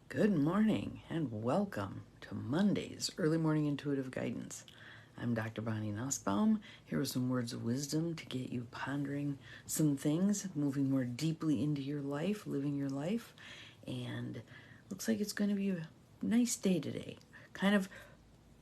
Good morning and welcome to Monday's Early Morning Intuitive Guidance. I'm Dr. Bonnie Nussbaum, here with some words of wisdom to get you pondering some things, moving more deeply into your life, living your life. And looks like it's going to be a nice day today. Kind of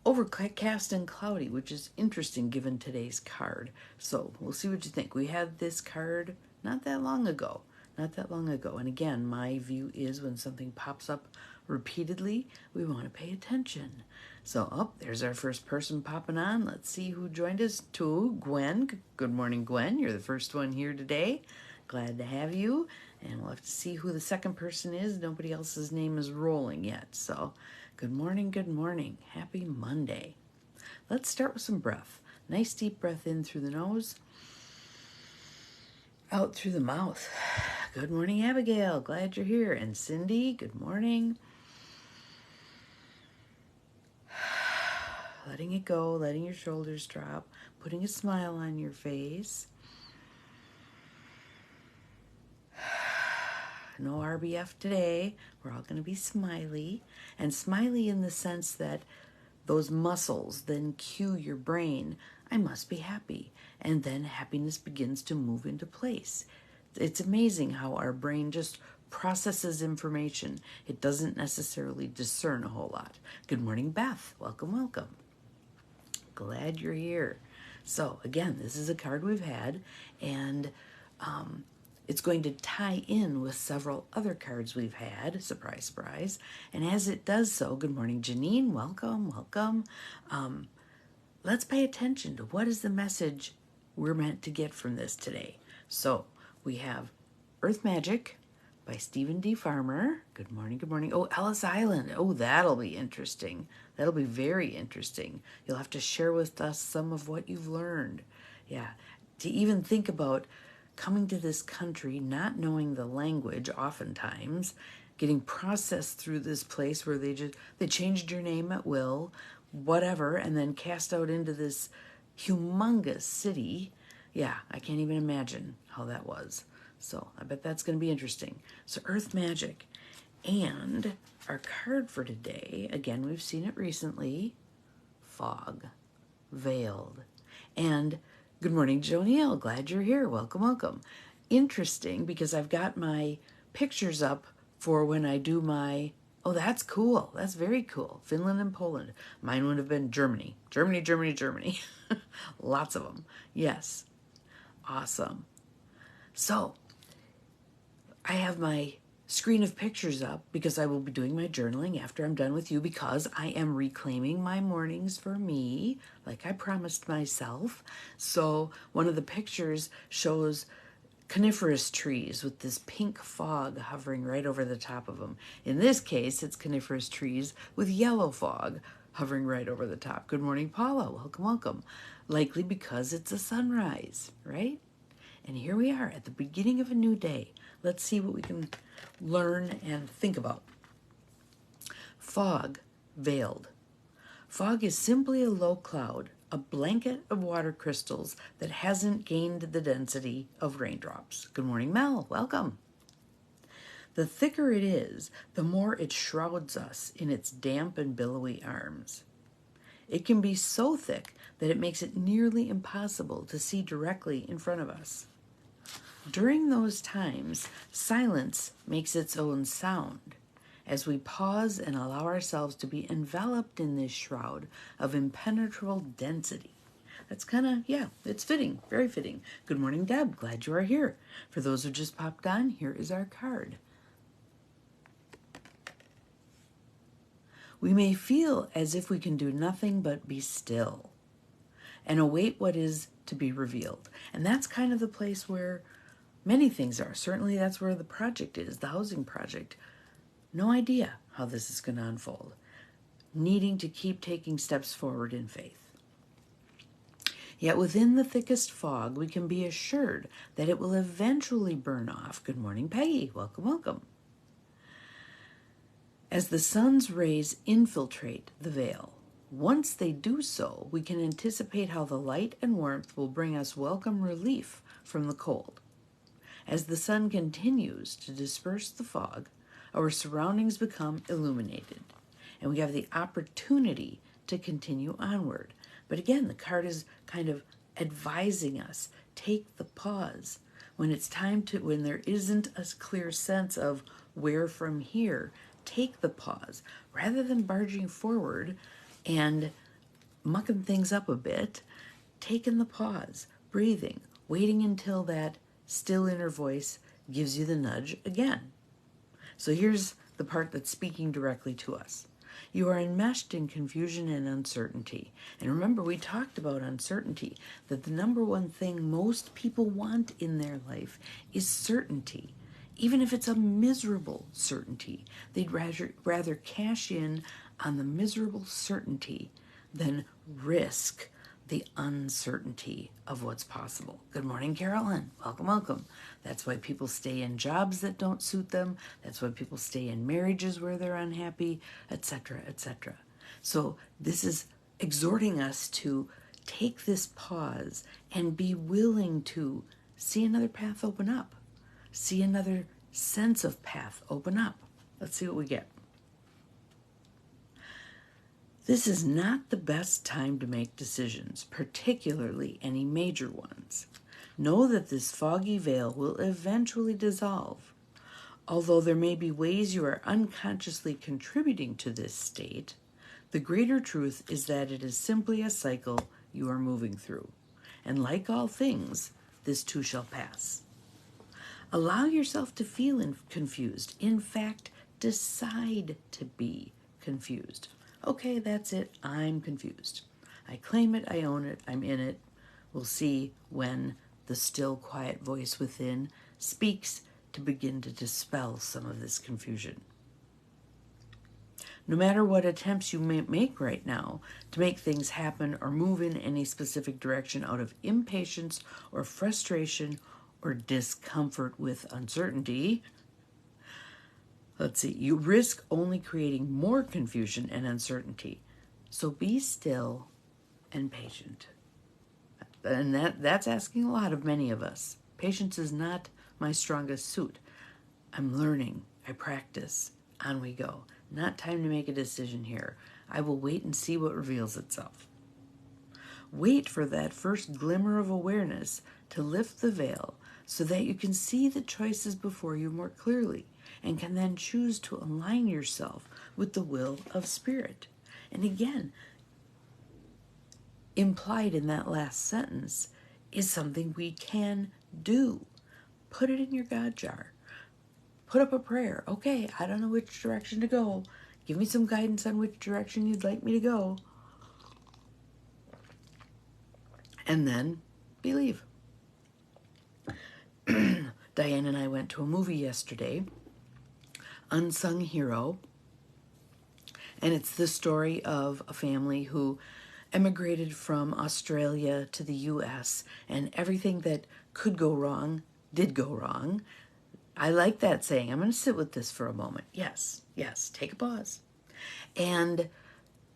overcast and cloudy, which is interesting given today's card. So we'll see what you think. We had this card not that long ago. And again, my view is when something pops up repeatedly, we want to pay attention. So, there's our first person popping on. Let's see who joined us. Gwen. Good morning, Gwen. You're the first one here today. Glad to have you. And we'll have to see who the second person is. Nobody else's name is rolling yet. So, good morning, good morning. Happy Monday. Let's start with some breath. Nice deep breath in through the nose, out through the mouth. Good morning, Abigail. Glad you're here. And Cindy, good morning. Letting it go, letting your shoulders drop, putting a smile on your face. No RBF today. We're all going to be smiley. And smiley in the sense that those muscles then cue your brain, I must be happy. And then happiness begins to move into place. It's amazing how our brain just processes information. It doesn't necessarily discern a whole lot. Good morning, Beth. Welcome, welcome. Glad you're here. So again, this is a card we've had, and it's going to tie in with several other cards we've had. Surprise, surprise. And as it does so, good morning, Janine. Welcome, welcome. Let's pay attention to what is the message we're meant to get from this today. So we have Earth Magic by Stephen D. Farmer. Good morning, good morning. Oh, Ellis Island. Oh, that'll be interesting. That'll be very interesting. You'll have to share with us some of what you've learned. Yeah, to even think about coming to this country, not knowing the language oftentimes, getting processed through this place where they changed your name at will, whatever, and then cast out into this humongous city. Yeah, I can't even imagine how that was. So I bet that's going to be interesting. So Earth Magic. And our card for today, again, we've seen it recently, Fog, Veiled. And good morning, Joniel. Glad you're here. Welcome, welcome. Interesting because I've got my pictures up for when I do my, oh, that's cool. That's very cool. Finland and Poland. Mine would have been Germany. Germany. Lots of them. Yes. Awesome. So, I have my screen of pictures up because I will be doing my journaling after I'm done with you because I am reclaiming my mornings for me, like I promised myself. So, one of the pictures shows coniferous trees with this pink fog hovering right over the top of them. In this case, it's coniferous trees with yellow fog hovering right over the top. Good morning, Paula. Welcome, welcome. Likely because it's a sunrise, right? And here we are at the beginning of a new day. Let's see what we can learn and think about. Fog, veiled. Fog is simply a low cloud, a blanket of water crystals that hasn't gained the density of raindrops. Good morning, Mel. Welcome. The thicker it is, the more it shrouds us in its damp and billowy arms. It can be so thick that it makes it nearly impossible to see directly in front of us. During those times, silence makes its own sound as we pause and allow ourselves to be enveloped in this shroud of impenetrable density. That's kind of, yeah, it's fitting, very fitting. Good morning, Deb. Glad you are here. For those who just popped on, here is our card. We may feel as if we can do nothing but be still and await what is to be revealed. And that's kind of the place where many things are. Certainly that's where the project is, the housing project. No idea how this is going to unfold. Needing to keep taking steps forward in faith. Yet within the thickest fog, we can be assured that it will eventually burn off. Good morning, Peggy. Welcome, welcome. As the sun's rays infiltrate the veil, once they do so, we can anticipate how the light and warmth will bring us welcome relief from the cold. As the sun continues to disperse the fog, our surroundings become illuminated, and we have the opportunity to continue onward. But again, the card is kind of advising us, take the pause. When it's time to, when there isn't a clear sense of where from here, take the pause. Rather than barging forward and mucking things up a bit, taking the pause, breathing, waiting until that still inner voice gives you the nudge again. So here's the part that's speaking directly to us. You are enmeshed in confusion and uncertainty. And remember, we talked about uncertainty, that the number one thing most people want in their life is certainty. Even if it's a miserable certainty, they'd rather cash in on the miserable certainty than risk the uncertainty of what's possible. Good morning, Carolyn. Welcome, welcome. That's why people stay in jobs that don't suit them. That's why people stay in marriages where they're unhappy, etc., etc. So this is exhorting us to take this pause and be willing to see another path open up. See another sense of path open up. Let's see what we get. This is not the best time to make decisions, particularly any major ones. Know that this foggy veil will eventually dissolve. Although there may be ways you are unconsciously contributing to this state, the greater truth is that it is simply a cycle you are moving through. And like all things, this too shall pass. Allow yourself to feel confused. In fact, decide to be confused. Okay, that's it. I'm confused. I claim it. I own it. I'm in it. We'll see when the still, quiet voice within speaks to begin to dispel some of this confusion. No matter what attempts you may make right now to make things happen or move in any specific direction out of impatience or frustration or discomfort with uncertainty, let's see, you risk only creating more confusion and uncertainty. So be still and patient. And that's asking a lot of many of us. Patience is not my strongest suit. I'm learning. I practice. On we go. Not time to make a decision here. I will wait and see what reveals itself. Wait for that first glimmer of awareness to lift the veil so that you can see the choices before you more clearly, and can then choose to align yourself with the will of Spirit. And again, implied in that last sentence is something we can do. Put it in your God jar. Put up a prayer. Okay, I don't know which direction to go. Give me some guidance on which direction you'd like me to go. And then believe. Diane and I went to a movie yesterday, Unsung Hero, and it's the story of a family who emigrated from Australia to the U.S., and everything that could go wrong did go wrong. I like that saying. I'm going to sit with this for a moment. Yes, take a pause. And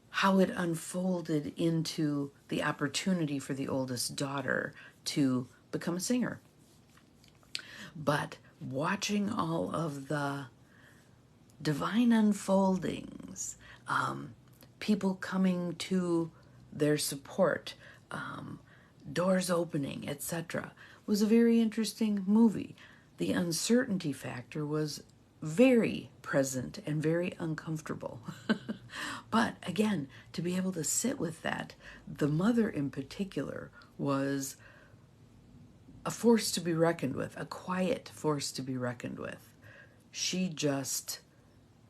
how it unfolded into the opportunity for the oldest daughter to become a singer. But watching all of the divine unfoldings, people coming to their support, doors opening, etc., was a very interesting movie. The uncertainty factor was very present and very uncomfortable. But again, to be able to sit with that, the mother in particular was a force to be reckoned with, a quiet force to be reckoned with. She just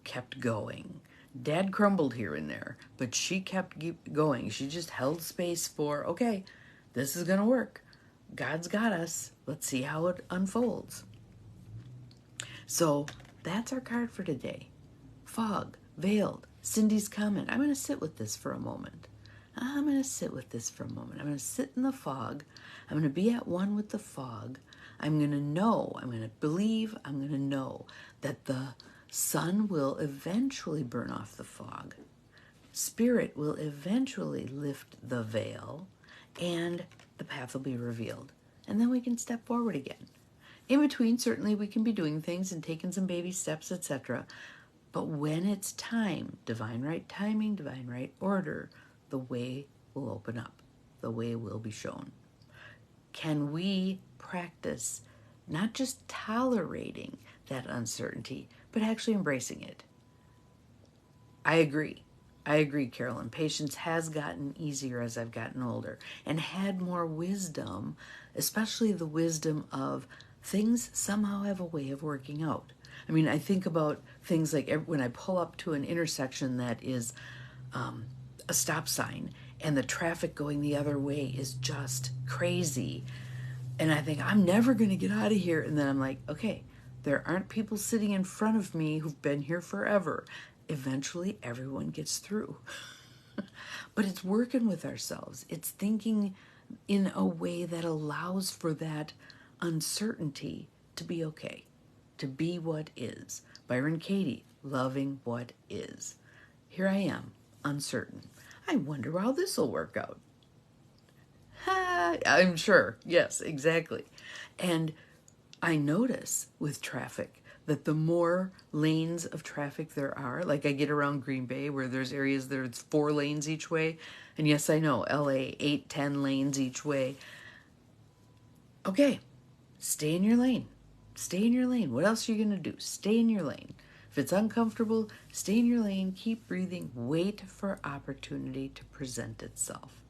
kept going. Dad crumbled here and there, but she kept going. She just held space for, okay, this is going to work. God's got us. Let's see how it unfolds. So that's our card for today. Fog, veiled, Cindy's comment. I'm going to sit with this for a moment. I'm going to sit with this for a moment. I'm going to sit in the fog. I'm going to be at one with the fog. I'm going to know, I'm going to believe, I'm going to know that the sun will eventually burn off the fog. Spirit will eventually lift the veil, and the path will be revealed. And then we can step forward again. In between, certainly we can be doing things and taking some baby steps, etc. But when it's time, divine right timing, divine right order, the way will open up. The way will be shown. Can we practice not just tolerating that uncertainty, but actually embracing it? I agree. I agree, Carolyn. Patience has gotten easier as I've gotten older and had more wisdom, especially the wisdom of things somehow have a way of working out. I mean, I think about things like when I pull up to an intersection that is a stop sign and the traffic going the other way is just crazy. And I think, I'm never going to get out of here. And then I'm like, okay, there aren't people sitting in front of me who've been here forever. Eventually, everyone gets through. But it's working with ourselves. It's thinking in a way that allows for that uncertainty to be okay, to be what is. Byron Katie, loving what is. Here I am, uncertain. I wonder how this will work out. I'm sure. Yes, exactly. And I notice with traffic that the more lanes of traffic there are, like I get around Green Bay where there's areas there's 4 lanes each way. And yes, I know, LA, 8, 10 lanes each way. Okay, stay in your lane. Stay in your lane. What else are you going to do? Stay in your lane. If it's uncomfortable, stay in your lane, keep breathing, wait for opportunity to present itself.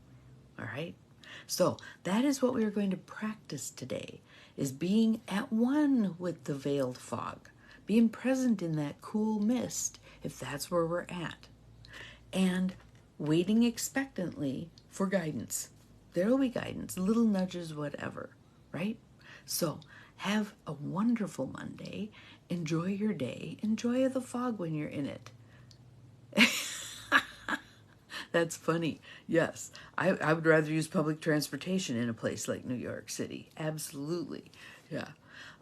All right? So that is what we are going to practice today, is being at one with the veiled fog, being present in that cool mist, if that's where we're at, and waiting expectantly for guidance. There will be guidance, little nudges, whatever, right? So have a wonderful Monday. Enjoy your day. Enjoy the fog when you're in it. That's funny. Yes, I would rather use public transportation in a place like New York City. Absolutely. Yeah.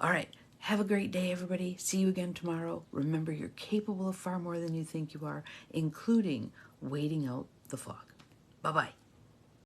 All right. Have a great day, everybody. See you again tomorrow. Remember, you're capable of far more than you think you are, including waiting out the fog. Bye-bye.